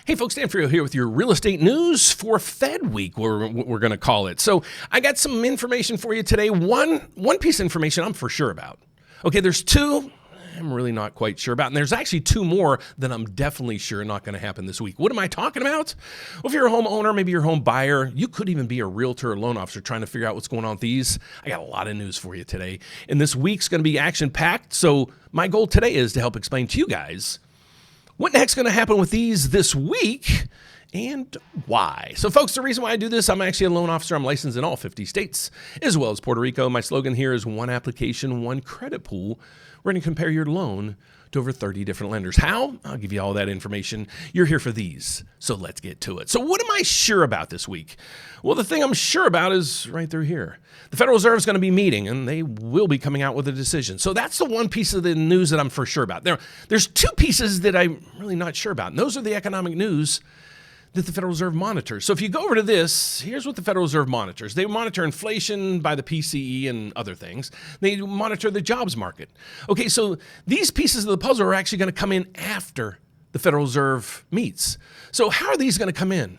Hey folks, Dan Frio here with your real estate news for Fed Week, we're going to call it. So I got some information for you today. One piece of information I'm for sure about. Okay, there's two I'm really not quite sure about. And there's actually two more that I'm definitely sure are not going to happen this week. What am I talking about? Well, if you're a homeowner, maybe you're a home buyer, you could even be a realtor or loan officer trying to figure out what's going on with these. I got a lot of news for you today. And this week's going to be action-packed. So my goal today is to help explain to you guys what the heck's going to happen with these this week and why. So folks, the reason why I do this, I'm actually a loan officer. I'm licensed in all 50 states, as well as Puerto Rico. My slogan here is one application, one credit pool. We're going to compare your loan to over 30 different lenders. How? I'll give you all that information. You're here for these, so let's get to it. So what am I sure about this week? Well, the thing I'm sure about is right through here. The Federal Reserve is going to be meeting, and they will be coming out with a decision. So that's the one piece of the news that I'm for sure about. There's two pieces that I'm really not sure about, and those are the economic news that the Federal Reserve monitors. So if you go over to this, here's what the Federal Reserve monitors. They monitor inflation by the PCE and other things. They monitor the jobs market. Okay, so these pieces of the puzzle are actually going to come in after the Federal Reserve meets. So how are these going to come in?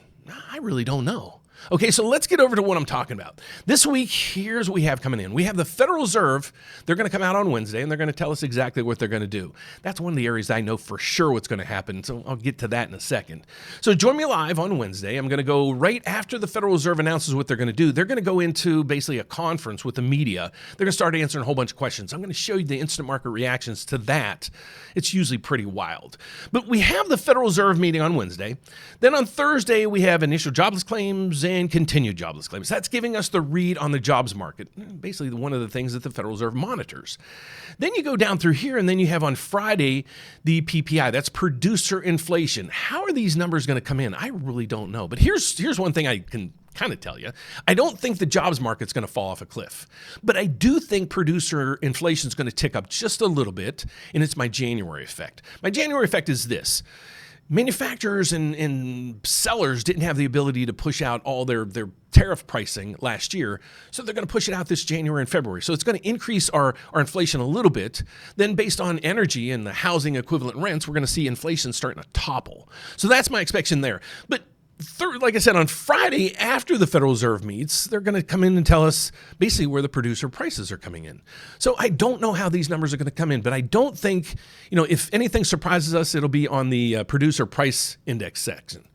I really don't know. Okay, so let's get over to what I'm talking about. This week, here's what we have coming in. We have the Federal Reserve. They're going to come out on Wednesday, and they're going to tell us exactly what they're going to do. That's one of the areas I know for sure what's going to happen, so I'll get to that in a second. So join me live on Wednesday. I'm going to go right after the Federal Reserve announces what they're going to do. They're going to go into basically a conference with the media. They're going to start answering a whole bunch of questions. I'm going to show you the instant market reactions to that. It's usually pretty wild. But we have the Federal Reserve meeting on Wednesday. Then on Thursday, we have initial jobless claims and continued jobless claims. That's giving us the read on the jobs market, basically one of the things that the Federal Reserve monitors. Then you go down through here, and then you have on Friday the PPI. That's producer inflation. How are these numbers going to come in? I really don't know. But here's one thing I can kind of tell you. I don't think the jobs market's going to fall off a cliff, but I do think producer inflation is going to tick up just a little bit, and it's my January effect. My January effect is this. Manufacturers and sellers didn't have the ability to push out all their tariff pricing last year, so they're going to push it out this January and February. So it's going to increase our inflation a little bit. Then based on energy and the housing equivalent rents, we're going to see inflation starting to topple. So that's my expectation there. But like I said, on Friday, after the Federal Reserve meets, they're going to come in and tell us basically where the producer prices are coming in. So I don't know how these numbers are going to come in, but I don't think, if anything surprises us, it'll be on the producer price index section.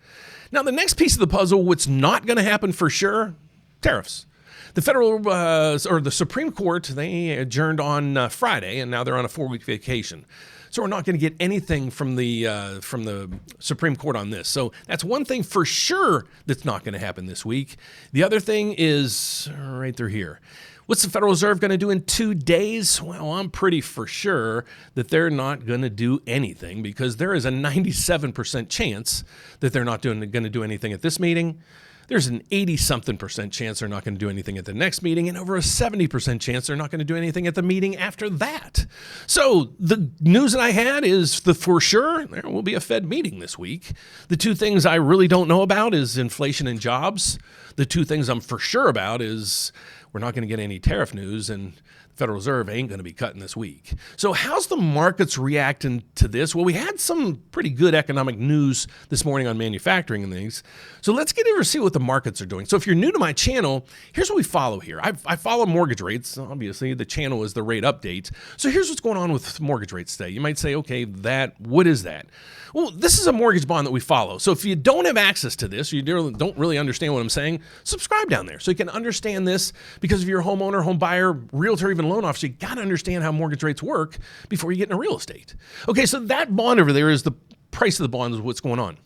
Now, the next piece of the puzzle, what's not going to happen for sure, tariffs. The the Supreme Court, they adjourned on Friday, and now they're on a 4-week vacation. So we're not going to get anything from the Supreme Court on this. So that's one thing for sure that's not going to happen this week. The other thing is right through here. What's the Federal Reserve going to do in 2 days? Well, I'm pretty for sure that they're not going to do anything, because there is a 97% chance that they're not going to do anything at this meeting. There's an 80-something% chance they're not going to do anything at the next meeting, and over a 70% chance they're not going to do anything at the meeting after that. So the news that I had is for sure there will be a Fed meeting this week. The two things I really don't know about is inflation and jobs. The two things I'm for sure about is we're not going to get any tariff news, and the Federal Reserve ain't going to be cutting this week. So how's the markets reacting to this? Well, we had some pretty good economic news this morning on manufacturing and things. So let's get over to see what the markets are doing. So if you're new to my channel, here's what we follow here. I follow mortgage rates. Obviously, the channel is the rate update. So here's what's going on with mortgage rates today. You might say, okay, what is that? Well, this is a mortgage bond that we follow. So if you don't have access to this, you don't really understand what I'm saying, subscribe down there so you can understand this, because if you're a homeowner, home buyer, realtor, even loan officer, you got to understand how mortgage rates work before you get into real estate. Okay, so that bond over there is the price of the bond is what's going on.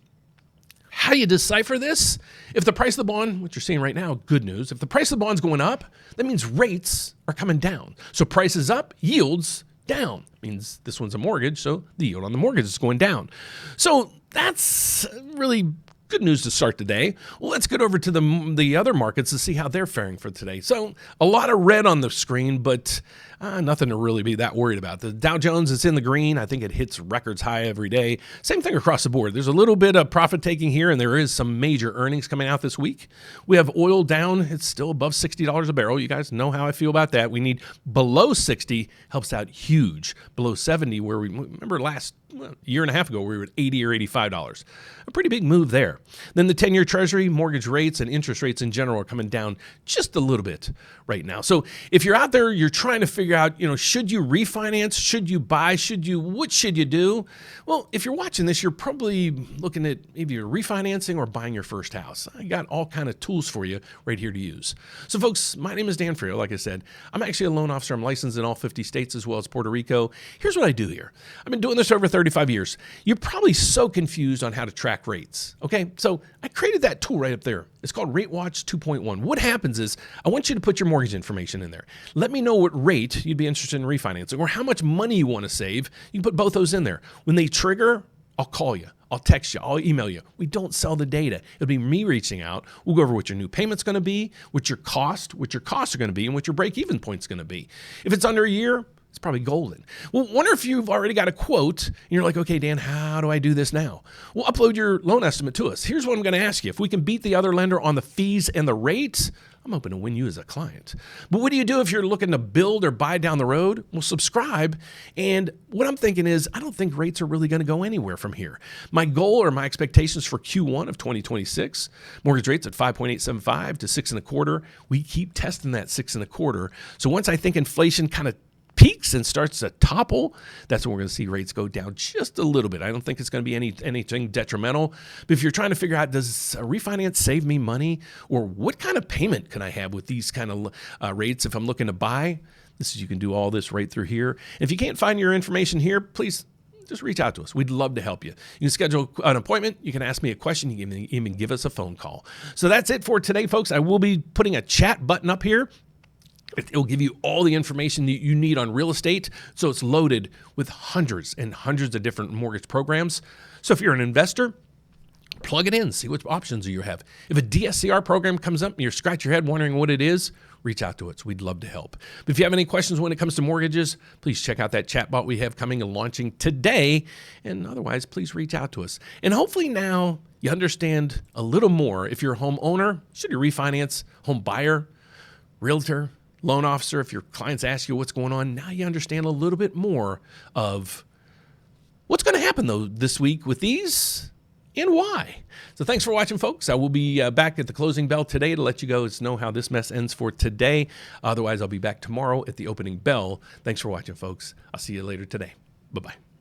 How do you decipher this? If the price of the bond, what you're seeing right now, good news. If the price of the bond's going up, that means rates are coming down. So prices up, yields down. Means this one's a mortgage, so the yield on the mortgage is going down. So that's really good news to start today. Well, let's get over to the other markets to see how they're faring for today. So a lot of red on the screen, but nothing to really be that worried about. The Dow Jones is in the green. I think it hits records high every day. Same thing across the board. There's a little bit of profit taking here, and there is some major earnings coming out this week. We have oil down. It's still above $60 a barrel. You guys know how I feel about that. We need below 60, helps out huge. Below 70, where we remember last a year and a half ago, we were at $80 or $85. A pretty big move there. Then the 10-year Treasury, mortgage rates, and interest rates in general are coming down just a little bit right now. So if you're out there, you're trying to figure out, should you refinance? Should you buy? What should you do? Well, if you're watching this, you're probably looking at maybe you're refinancing or buying your first house. I got all kind of tools for you right here to use. So folks, my name is Dan Frio. Like I said, I'm actually a loan officer. I'm licensed in all 50 states as well as Puerto Rico. Here's what I do here. I've been doing this over 35 years. You're probably so confused on how to track rates. Okay, so I created that tool right up there. It's called RateWatch 2.1. What happens is I want you to put your mortgage information in there. Let me know what rate you'd be interested in refinancing or how much money you want to save. You can put both those in there. When they trigger, I'll call you. I'll text you. I'll email you. We don't sell the data. It'll be me reaching out. We'll go over what your new payment's going to be, what your costs are going to be, and what your break-even point's going to be. If it's under a year, it's probably golden. Well, wonder if you've already got a quote and you're like, okay, Dan, how do I do this now? Well, upload your loan estimate to us. Here's what I'm going to ask you. If we can beat the other lender on the fees and the rates, I'm hoping to win you as a client. But what do you do if you're looking to build or buy down the road? Well, subscribe. And what I'm thinking is, I don't think rates are really going to go anywhere from here. My goal or my expectations for Q1 of 2026, mortgage rates at 5.875 to 6.25. We keep testing that 6.25. So once I think inflation kind of peaks and starts to topple, that's when we're going to see rates go down just a little bit. I don't think it's going to be anything detrimental. But if you're trying to figure out, does a refinance save me money? Or what kind of payment can I have with these kind of rates if I'm looking to buy? You can do all this right through here. And if you can't find your information here, please just reach out to us. We'd love to help you. You can schedule an appointment. You can ask me a question. You can even give us a phone call. So that's it for today, folks. I will be putting a chat button up here. It'll give you all the information that you need on real estate. So it's loaded with hundreds and hundreds of different mortgage programs. So if you're an investor, plug it in, see what options you have. If a DSCR program comes up and you scratch your head wondering what it is, reach out to us. We'd love to help. But if you have any questions when it comes to mortgages, please check out that chatbot we have coming and launching today. And otherwise, please reach out to us. And hopefully now you understand a little more. If you're a homeowner, should you refinance, home buyer, realtor, loan officer, if your clients ask you what's going on, now you understand a little bit more of what's going to happen, though, this week with these and why. So thanks for watching, folks. I will be back at the closing bell today to let you guys know how this mess ends for today. Otherwise, I'll be back tomorrow at the opening bell. Thanks for watching, folks. I'll see you later today. Bye-bye.